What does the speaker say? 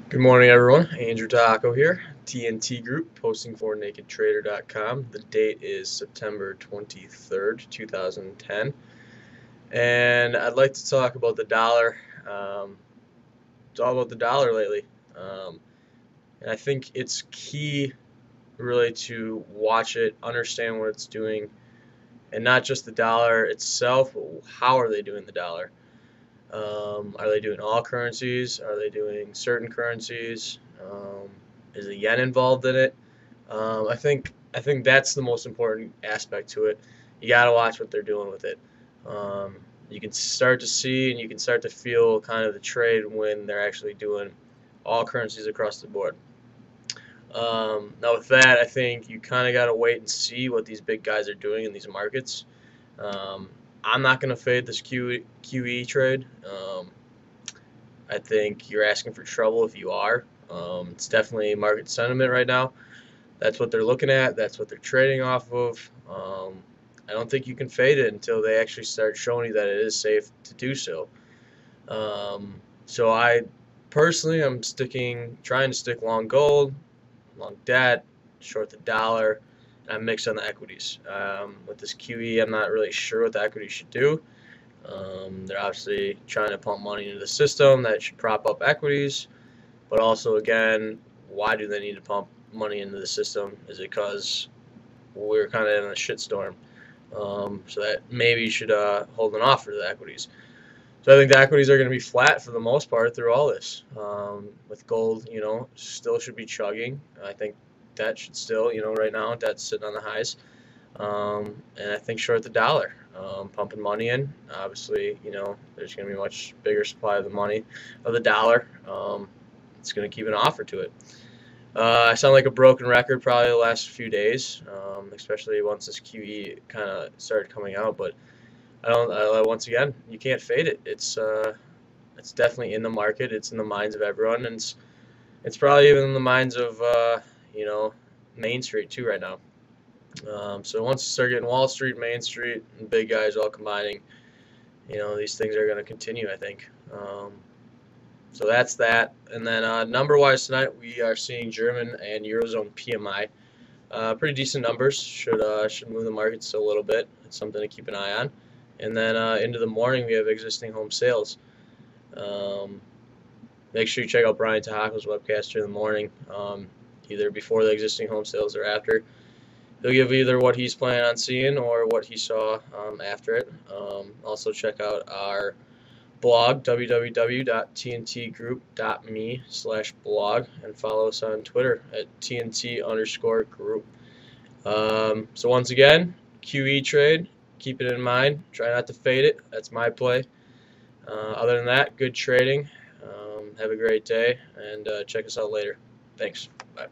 Good morning, everyone. Andrew Tehako here, TnT Group, posting for NakedTrader.com. The date is September 23rd, 2010, and I'd like to talk about the dollar. It's all about the dollar lately, and I think it's key, really, to watch it, understand what it's doing, and not just the dollar itself, but how are they doing the dollar? Are they doing all currencies? Are they doing certain currencies? Is the yen involved in it? I think that's the most important aspect to it. You got to watch what they're doing with it. Um, you can start to see and you can start to feel kind of the trade when they're actually doing all currencies across the board. Now with that, I think you kind of got to wait and see what these big guys are doing in these markets. Um, I'm not going to fade this QE trade. I think you're asking for trouble if you are. It's definitely market sentiment right now. That's what they're looking at. That's what they're trading off of. I don't think you can fade it until they actually start showing you that it is safe to do so. So I personally, I'm trying to stick long gold, long debt, short the dollar, and I mix on the equities. With this QE, I'm not really sure what the equities should do. They're obviously trying to pump money into the system that should prop up equities, but also, again, why do they need to pump money into the system? Is it because we're kind of in a shitstorm? So that maybe you should hold an offer to the equities. So I think the equities are going to be flat for the most part through all this. With gold, still should be chugging. I think debt should still, right now, debt's sitting on the highs. And I think short the dollar, pumping money in. Obviously, there's going to be a much bigger supply of the money, of the dollar. It's going to keep an offer to it. I sound like a broken record probably the last few days, especially once this QE kind of started coming out. But I don't. Once again, you can't fade it. It's definitely in the market. It's in the minds of everyone, and it's probably even in the minds of Main Street too right now. So once you start getting Wall Street, Main Street, and big guys all combining, these things are going to continue, I think. So that's that. And then number-wise tonight, we are seeing German and Eurozone PMI. Pretty decent numbers. Should move the markets a little bit. It's something to keep an eye on. And then into the morning, we have existing home sales. Make sure you check out Brian Tehako's webcast during the morning, either before the existing home sales or after. He'll give either what he's planning on seeing or what he saw after it. Also check out our blog, www.tntgroup.me/blog, and follow us on Twitter at TNT_group. So once again, QE trade, keep it in mind. Try not to fade it. That's my play. Other than that, good trading. Have a great day, and check us out later. Thanks. Bye.